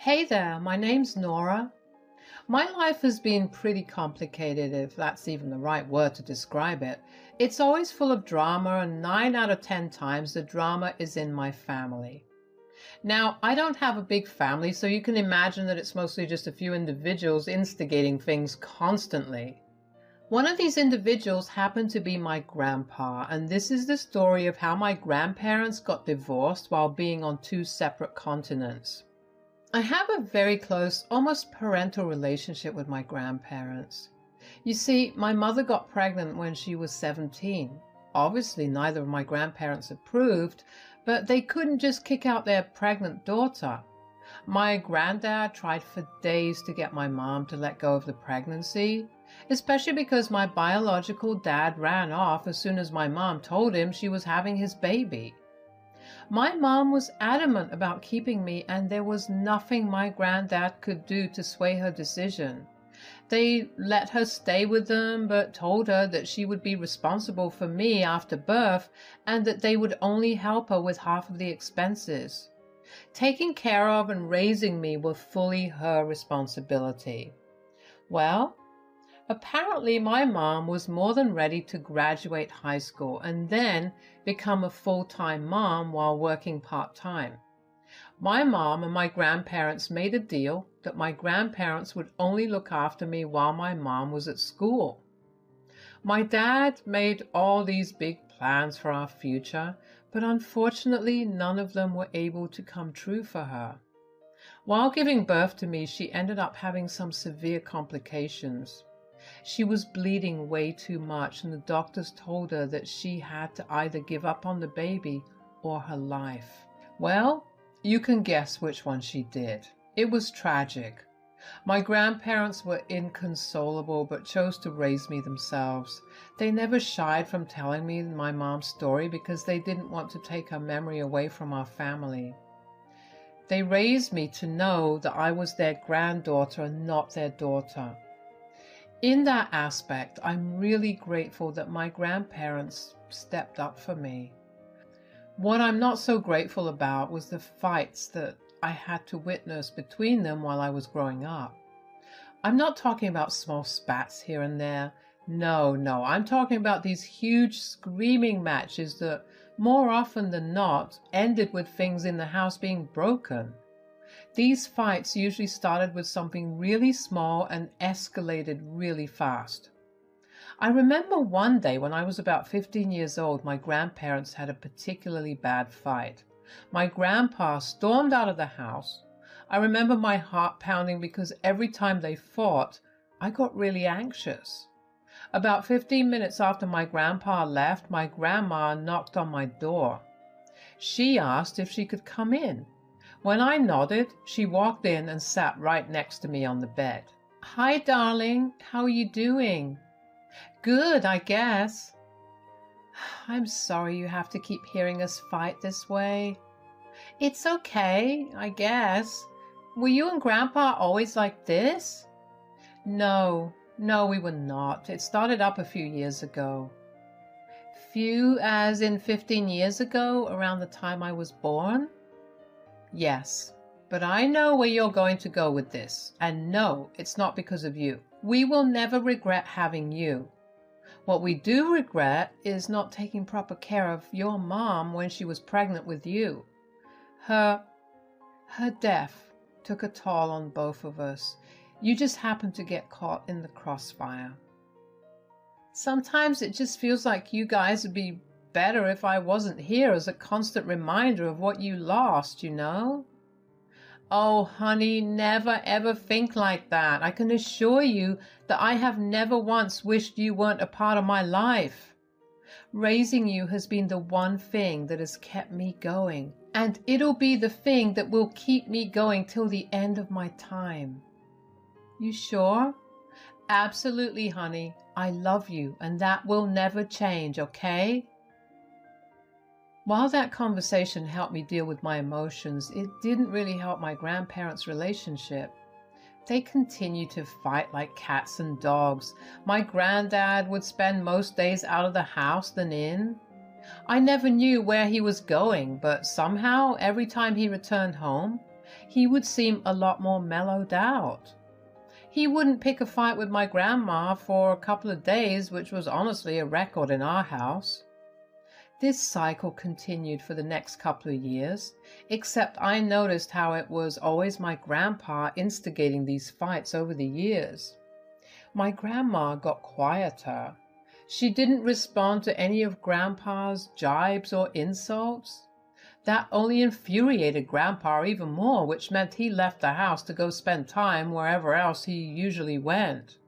Hey there, my name's Nora. My life has been pretty complicated, if that's even the right word to describe it. It's always full of drama, and 9 out of 10 times the drama is in my family. Now, I don't have a big family, so you can imagine that it's mostly just a few individuals instigating things constantly. One of these individuals happened to be my grandpa, and this is the story of how my grandparents got divorced while being on two separate continents. I have a very close, almost parental relationship with my grandparents. You see, my mother got pregnant when she was 17. Obviously, neither of my grandparents approved, but they couldn't just kick out their pregnant daughter. My granddad tried for days to get my mom to let go of the pregnancy, especially because my biological dad ran off as soon as my mom told him she was having his baby. My mom was adamant about keeping me, and there was nothing my granddad could do to sway her decision. They let her stay with them, but told her that she would be responsible for me after birth and that they would only help her with half of the expenses. Taking care of and raising me were fully her responsibility. Well, apparently my mom was more than ready to graduate high school and then become a full-time mom while working part-time. My mom and my grandparents made a deal that my grandparents would only look after me while my mom was at school. My dad made all these big plans for our future, but unfortunately none of them were able to come true for her. While giving birth to me, she ended up having some severe complications. She was bleeding way too much, and the doctors told her that she had to either give up on the baby or her life. Well, you can guess which one she did. It was tragic. My grandparents were inconsolable but chose to raise me themselves. They never shied from telling me my mom's story because they didn't want to take her memory away from our family. They raised me to know that I was their granddaughter and not their daughter. In that aspect, I'm really grateful that my grandparents stepped up for me. What I'm not so grateful about was the fights that I had to witness between them while I was growing up. I'm not talking about small spats here and there. No, I'm talking about these huge screaming matches that, more often than not, ended with things in the house being broken. These fights usually started with something really small and escalated really fast. I remember one day when I was about 15 years old, my grandparents had a particularly bad fight. My grandpa stormed out of the house. I remember my heart pounding because every time they fought, I got really anxious. About 15 minutes after my grandpa left, my grandma knocked on my door. She asked if she could come in. When I nodded, she walked in and sat right next to me on the bed. "Hi, darling. How are you doing?" "Good, I guess." "I'm sorry you have to keep hearing us fight this way." "It's okay, I guess. Were you and Grandpa always like this?" No, we were not. It started up a few years ago." "Few as in 15 years ago, around the time I was born?" "Yes, but I know where you're going to go with this, and no, it's not because of you. We will never regret having you. What we do regret is not taking proper care of your mom when she was pregnant with you. Her death took a toll on both of us. You just happened to get caught in the crossfire. Sometimes it just feels like you guys would be better if I wasn't here as a constant reminder of what you lost, you know?" "Oh, honey, never ever think like that. I can assure you that I have never once wished you weren't a part of my life. Raising you has been the one thing that has kept me going, and it'll be the thing that will keep me going till the end of my time." "You sure?" "Absolutely, honey. I love you, and that will never change, okay?" While that conversation helped me deal with my emotions, it didn't really help my grandparents' relationship. They continued to fight like cats and dogs. My granddad would spend most days out of the house than in. I never knew where he was going, but somehow every time he returned home, he would seem a lot more mellowed out. He wouldn't pick a fight with my grandma for a couple of days, which was honestly a record in our house. This cycle continued for the next couple of years, except I noticed how it was always my grandpa instigating these fights over the years. My grandma got quieter. She didn't respond to any of Grandpa's jibes or insults. That only infuriated Grandpa even more, which meant he left the house to go spend time wherever else he usually went.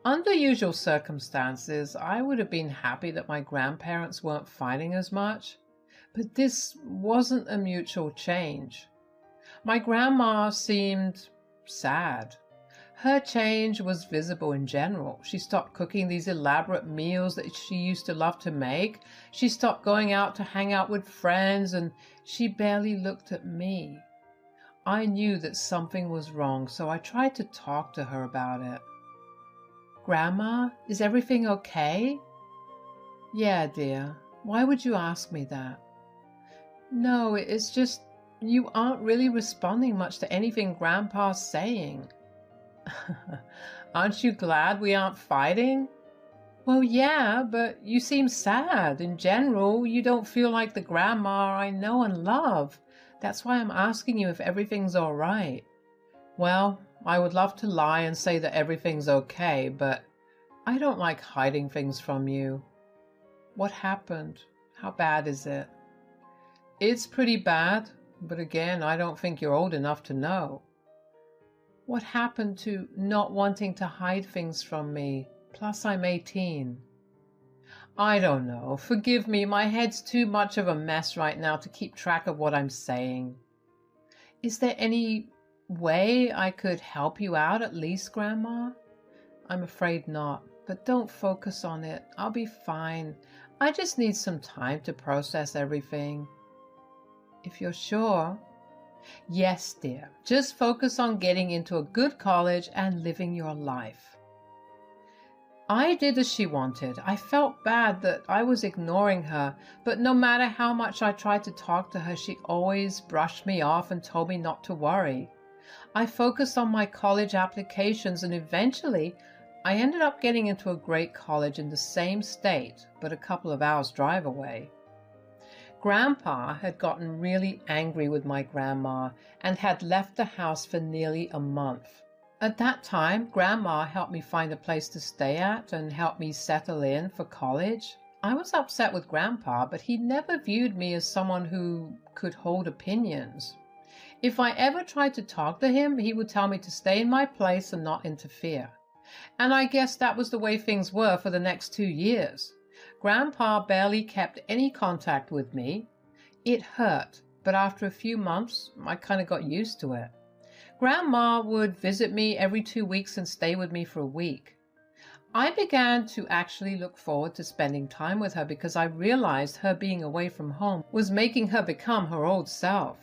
Under usual circumstances, I would have been happy that my grandparents weren't fighting as much, but this wasn't a mutual change. My grandma seemed sad. Her change was visible in general. She stopped cooking these elaborate meals that she used to love to make. She stopped going out to hang out with friends, and she barely looked at me. I knew that something was wrong, so I tried to talk to her about it. "Grandma, is everything okay?" "Yeah, dear. Why would you ask me that?" "No, it's just you aren't really responding much to anything Grandpa's saying." "Aren't you glad we aren't fighting?" "Well, yeah, but you seem sad. In general, you don't feel like the grandma I know and love. That's why I'm asking you if everything's all right." "Well, I would love to lie and say that everything's okay, but I don't like hiding things from you." "What happened? How bad is it?" "It's pretty bad, but again, I don't think you're old enough to know." "What happened to not wanting to hide things from me? Plus, I'm 18. "I don't know. Forgive me, my head's too much of a mess right now to keep track of what I'm saying." "Is there any way I could help you out at least, Grandma?" "I'm afraid not, but don't focus on it. I'll be fine. I just need some time to process everything." "If you're sure." "Yes, dear. Just focus on getting into a good college and living your life." I did as she wanted. I felt bad that I was ignoring her, but no matter how much I tried to talk to her, she always brushed me off and told me not to worry. I focused on my college applications, and eventually I ended up getting into a great college in the same state, but a couple of hours' drive away. Grandpa had gotten really angry with my grandma and had left the house for nearly a month. At that time, Grandma helped me find a place to stay at and helped me settle in for college. I was upset with Grandpa, but he never viewed me as someone who could hold opinions. If I ever tried to talk to him, he would tell me to stay in my place and not interfere. And I guess that was the way things were for the next 2 years. Grandpa barely kept any contact with me. It hurt, but after a few months, I kind of got used to it. Grandma would visit me every 2 weeks and stay with me for a week. I began to actually look forward to spending time with her because I realized her being away from home was making her become her old self.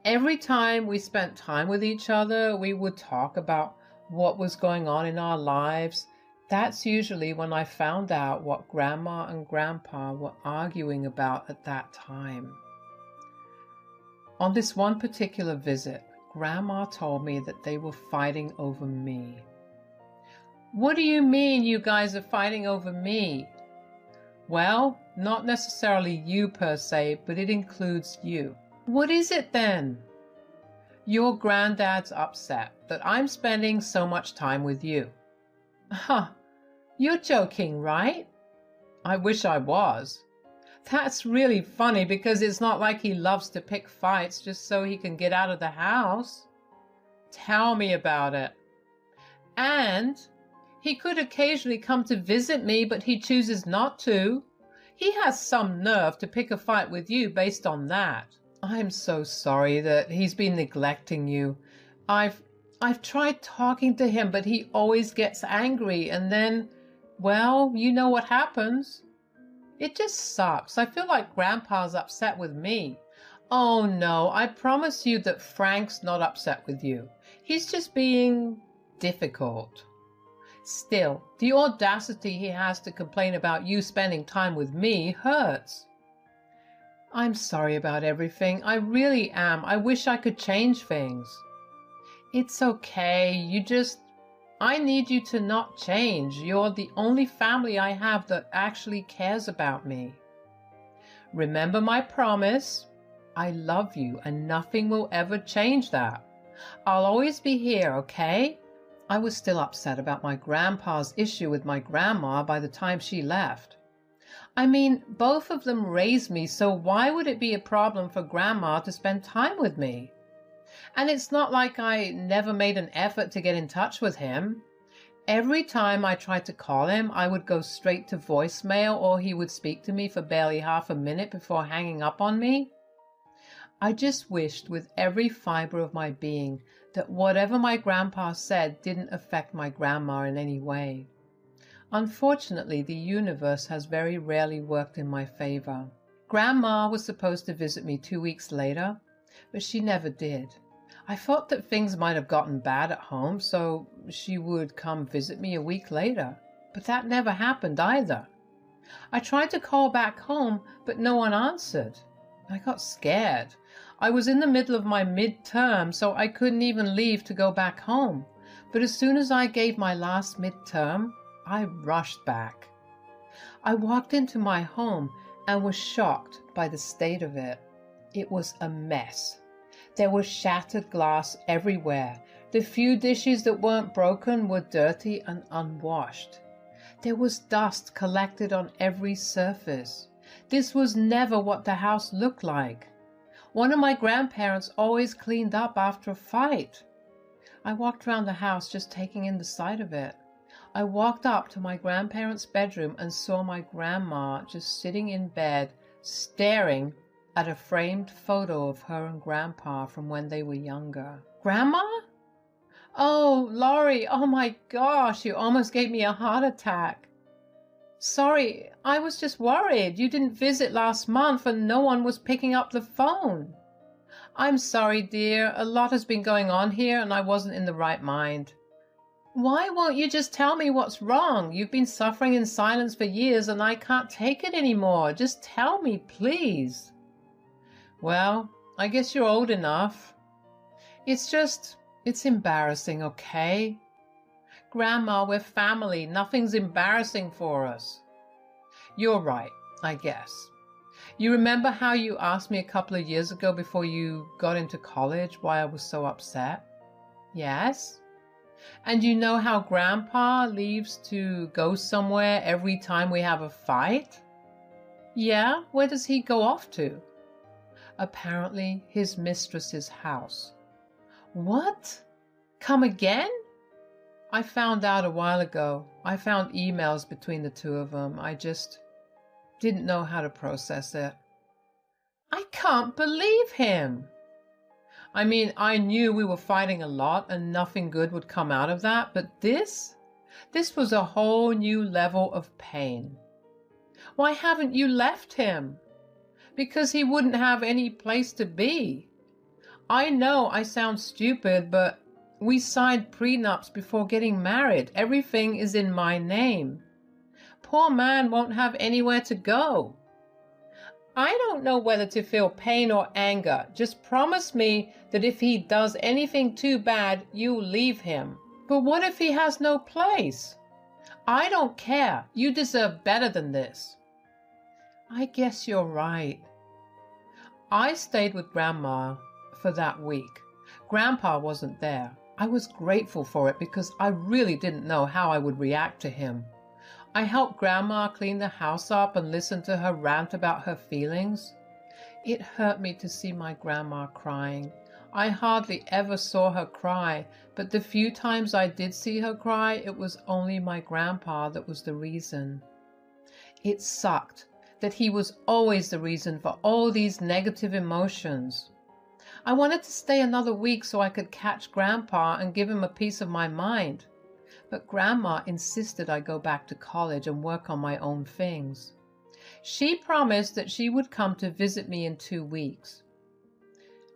Every time we spent time with each other, we would talk about what was going on in our lives. That's usually when I found out what Grandma and Grandpa were arguing about at that time. On this one particular visit, Grandma told me that they were fighting over me. "What do you mean you guys are fighting over me?" "Well, not necessarily you per se, but it includes you." "What is it then?" "Your granddad's upset that I'm spending so much time with you." "Huh, you're joking, right?" "I wish I was." "That's really funny because it's not like he loves to pick fights just so he can get out of the house." "Tell me about it." "And he could occasionally come to visit me, but he chooses not to. He has some nerve to pick a fight with you based on that." "I'm so sorry that he's been neglecting you. I've tried talking to him, but he always gets angry and then, well, you know what happens." "It just sucks. I feel like Grandpa's upset with me." "Oh no, I promise you that Frank's not upset with you. He's just being difficult." "Still, the audacity he has to complain about you spending time with me hurts." I'm sorry about everything. I really am. I wish I could change things. It's okay. I need you to not change. You're the only family I have that actually cares about me. Remember my promise. I love you and nothing will ever change that. I'll always be here, okay? I was still upset about my grandpa's issue with my grandma by the time she left. I mean, both of them raised me, so why would it be a problem for Grandma to spend time with me? And it's not like I never made an effort to get in touch with him. Every time I tried to call him, I would go straight to voicemail or he would speak to me for barely half a minute before hanging up on me. I just wished with every fiber of my being that whatever my grandpa said didn't affect my grandma in any way. Unfortunately, the universe has very rarely worked in my favor. Grandma was supposed to visit me 2 weeks later, but she never did. I thought that things might have gotten bad at home, so she would come visit me a week later, but that never happened either. I tried to call back home, but no one answered. I got scared. I was in the middle of my midterm, so I couldn't even leave to go back home. But as soon as I gave my last midterm, I rushed back. I walked into my home and was shocked by the state of it. It was a mess. There was shattered glass everywhere. The few dishes that weren't broken were dirty and unwashed. There was dust collected on every surface. This was never what the house looked like. One of my grandparents always cleaned up after a fight. I walked around the house just taking in the sight of it. I walked up to my grandparents' bedroom and saw my grandma just sitting in bed, staring at a framed photo of her and Grandpa from when they were younger. Grandma? Oh, Laurie, oh my gosh, you almost gave me a heart attack. Sorry, I was just worried. You didn't visit last month and no one was picking up the phone. I'm sorry, dear. A lot has been going on here and I wasn't in the right mind. Why won't you just tell me what's wrong? You've been suffering in silence for years and I can't take it anymore. Just tell me, please. Well, I guess you're old enough. It's embarrassing, okay? Grandma, we're family. Nothing's embarrassing for us. You're right, I guess. You remember how you asked me a couple of years ago before you got into college why I was so upset? Yes? And you know how Grandpa leaves to go somewhere every time we have a fight? Yeah, where does he go off to? Apparently his mistress's house. What? Come again? I found out a while ago. I found emails between the two of them. I just didn't know how to process it. I can't believe him. I mean, I knew we were fighting a lot and nothing good would come out of that, but this was a whole new level of pain. Why haven't you left him? Because he wouldn't have any place to be. I know I sound stupid, but we signed prenups before getting married. Everything is in my name. Poor man won't have anywhere to go. I don't know whether to feel pain or anger. Just promise me that if he does anything too bad, you'll leave him. But what if he has no place? I don't care. You deserve better than this. I guess you're right. I stayed with Grandma for that week. Grandpa wasn't there. I was grateful for it because I really didn't know how I would react to him. I helped Grandma clean the house up and listen to her rant about her feelings. It hurt me to see my grandma crying. I hardly ever saw her cry, but the few times I did see her cry, it was only my grandpa that was the reason. It sucked that he was always the reason for all these negative emotions. I wanted to stay another week so I could catch Grandpa and give him a piece of my mind. But Grandma insisted I go back to college and work on my own things. She promised that she would come to visit me in 2 weeks.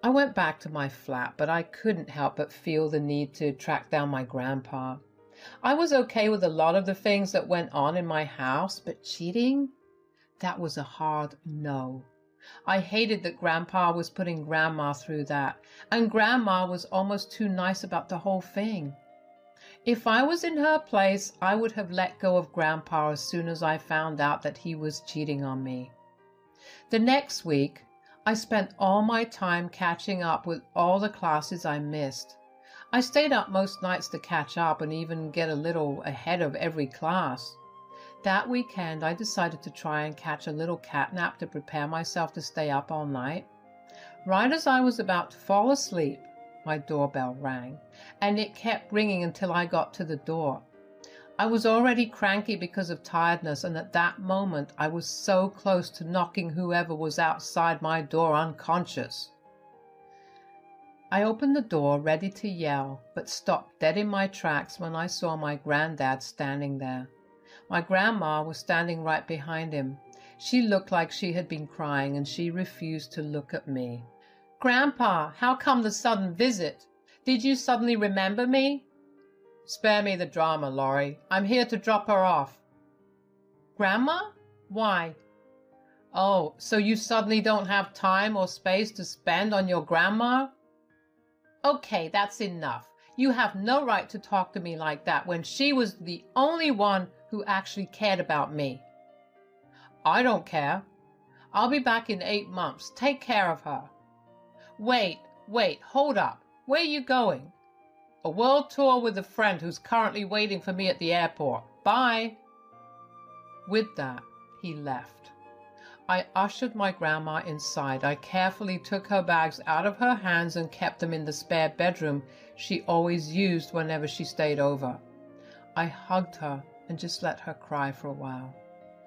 I went back to my flat, but I couldn't help but feel the need to track down my grandpa. I was okay with a lot of the things that went on in my house, but cheating? That was a hard no. I hated that Grandpa was putting Grandma through that, and Grandma was almost too nice about the whole thing. If I was in her place, I would have let go of Grandpa as soon as I found out that he was cheating on me. The next week, I spent all my time catching up with all the classes I missed. I stayed up most nights to catch up and even get a little ahead of every class. That weekend, I decided to try and catch a little catnap to prepare myself to stay up all night. Right as I was about to fall asleep, my doorbell rang, and it kept ringing until I got to the door. I was already cranky because of tiredness, and at that moment I was so close to knocking whoever was outside my door unconscious. I opened the door ready to yell, but stopped dead in my tracks when I saw my granddad standing there. My grandma was standing right behind him. She looked like she had been crying, and she refused to look at me. "Grandpa, how come the sudden visit? Did you suddenly remember me?" "Spare me the drama, Laurie. I'm here to drop her off." "Grandma? Why?" "Oh, so you suddenly don't have time or space to spend on your grandma?" "Okay, that's enough. You have no right to talk to me like that when she was the only one who actually cared about me." "I don't care. I'll be back in 8 months. Take care of her." Wait, hold up. Where are you going?" "A world tour with a friend who's currently waiting for me at the airport. Bye." With that, he left. I ushered my grandma inside. I carefully took her bags out of her hands and kept them in the spare bedroom she always used whenever she stayed over. I hugged her and just let her cry for a while.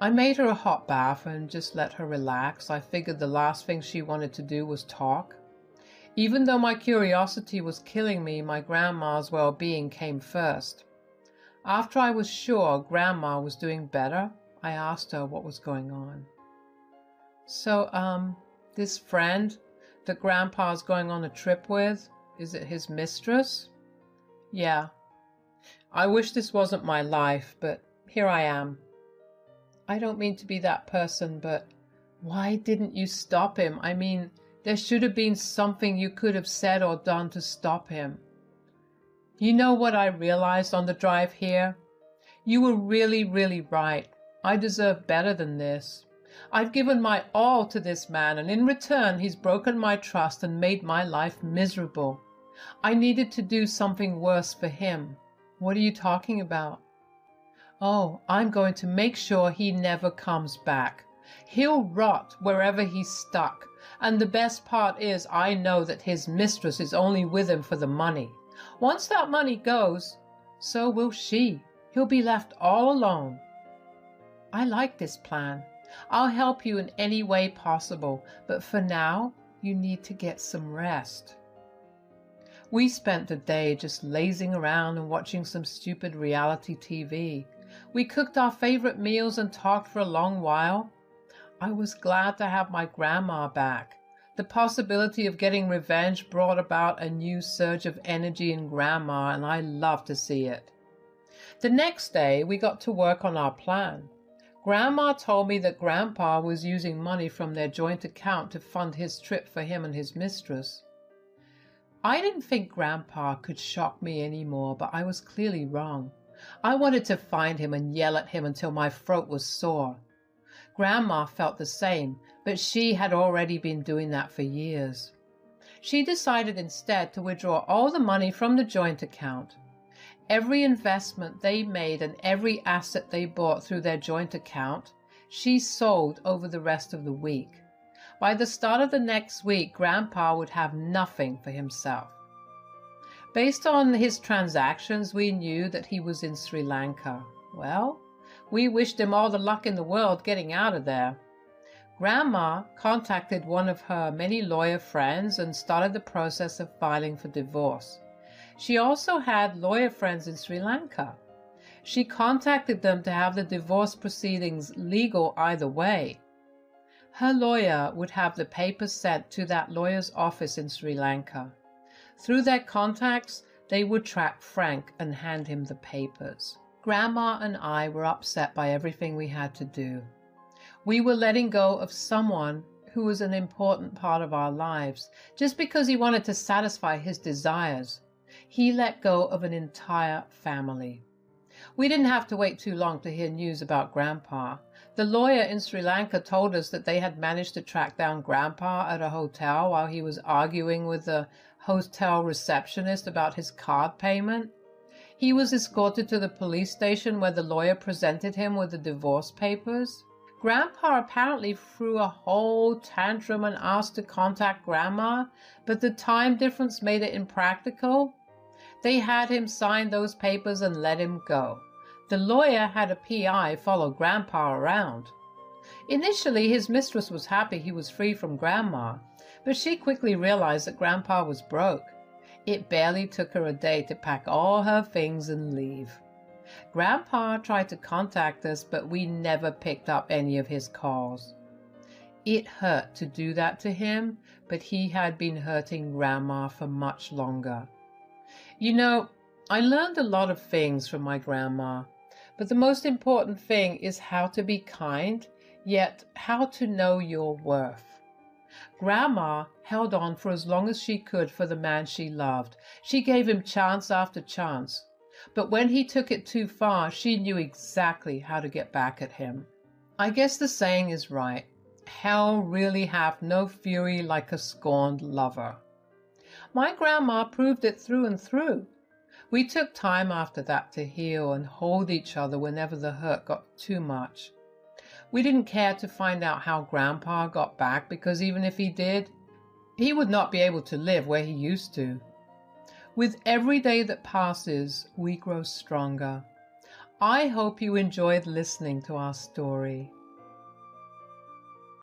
I made her a hot bath and just let her relax. I figured the last thing she wanted to do was talk. Even though my curiosity was killing me, my grandma's well-being came first. After I was sure Grandma was doing better, I asked her what was going on. "So, this friend that Grandpa's going on a trip with, is it his mistress?" "Yeah. I wish this wasn't my life, but here I am." "I don't mean to be that person, but why didn't you stop him? I mean, there should have been something you could have said or done to stop him." "You know what I realized on the drive here? You were really, really right. I deserve better than this. I've given my all to this man, and in return he's broken my trust and made my life miserable. I needed to do something worse for him." "What are you talking about?" "Oh, I'm going to make sure he never comes back. He'll rot wherever he's stuck. And the best part is I know that his mistress is only with him for the money. Once that money goes, so will she. He'll be left all alone." "I like this plan. I'll help you in any way possible, but for now, you need to get some rest." We spent the day just lazing around and watching some stupid reality TV. We cooked our favorite meals and talked for a long while. I was glad to have my grandma back. The possibility of getting revenge brought about a new surge of energy in Grandma, and I loved to see it. The next day, we got to work on our plan. Grandma told me that Grandpa was using money from their joint account to fund his trip for him and his mistress. I didn't think Grandpa could shock me anymore, but I was clearly wrong. I wanted to find him and yell at him until my throat was sore. Grandma felt the same, but she had already been doing that for years. She decided instead to withdraw all the money from the joint account. Every investment they made and every asset they bought through their joint account, she sold over the rest of the week. By the start of the next week, Grandpa would have nothing for himself. Based on his transactions, we knew that he was in Sri Lanka. Well, we wished him all the luck in the world getting out of there. Grandma contacted one of her many lawyer friends and started the process of filing for divorce. She also had lawyer friends in Sri Lanka. She contacted them to have the divorce proceedings legal either way. Her lawyer would have the papers sent to that lawyer's office in Sri Lanka. Through their contacts, they would track Frank and hand him the papers. Grandma and I were upset by everything we had to do. We were letting go of someone who was an important part of our lives, just because he wanted to satisfy his desires, he let go of an entire family. We didn't have to wait too long to hear news about Grandpa. The lawyer in Sri Lanka told us that they had managed to track down Grandpa at a hotel while he was arguing with the hotel receptionist about his card payment. He was escorted to the police station where the lawyer presented him with the divorce papers. Grandpa apparently threw a whole tantrum and asked to contact Grandma, but the time difference made it impractical. They had him sign those papers and let him go. The lawyer had a PI follow Grandpa around. Initially, his mistress was happy he was free from Grandma, but she quickly realized that Grandpa was broke. It barely took her a day to pack all her things and leave. Grandpa tried to contact us, but we never picked up any of his calls. It hurt to do that to him, but he had been hurting Grandma for much longer. You know, I learned a lot of things from my grandma, but the most important thing is how to be kind, yet how to know your worth. Grandma held on for as long as she could for the man she loved. She gave him chance after chance. But when he took it too far, she knew exactly how to get back at him. I guess the saying is right. Hell really hath no fury like a scorned lover. My grandma proved it through and through. We took time after that to heal and hold each other whenever the hurt got too much. We didn't care to find out how Grandpa got back, because even if he did, he would not be able to live where he used to. With every day that passes, we grow stronger. I hope you enjoyed listening to our story.